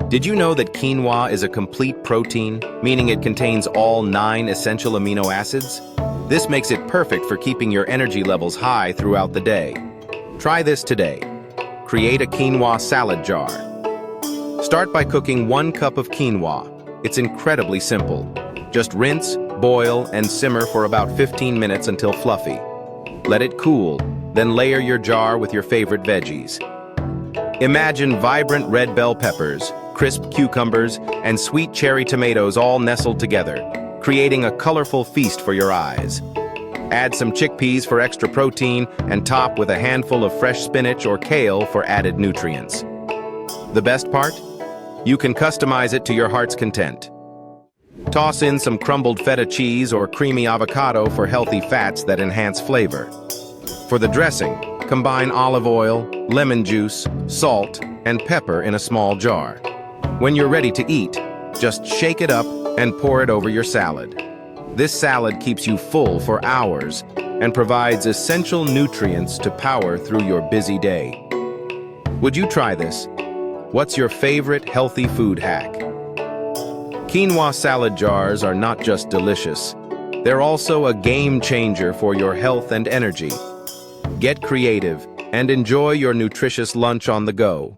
Did you know that quinoa is a complete protein, meaning it contains all 9 essential amino acids? This makes it perfect for keeping your energy levels high throughout the day. Try this today. Create a quinoa salad jar. Start by cooking 1 cup of quinoa. It's incredibly simple. Just rinse, boil, and simmer for about 15 minutes until fluffy. Let it cool, then layer your jar with your favorite veggies. Imagine vibrant red bell peppers, crisp cucumbers, and sweet cherry tomatoes all nestled together, creating a colorful feast for your eyes. Add some chickpeas for extra protein and top with a handful of fresh spinach or kale for added nutrients. The best part? You can customize it to your heart's content. Toss in some crumbled feta cheese or creamy avocado for healthy fats that enhance flavor. For the dressing, combine olive oil, lemon juice, salt, and pepper in a small jar. When you're ready to eat, just shake it up and pour it over your salad. This salad keeps you full for hours and provides essential nutrients to power through your busy day. Would you try this? What's your favorite healthy food hack? Quinoa salad jars are not just delicious, they're also a game changer for your health and energy. Get creative and enjoy your nutritious lunch on the go.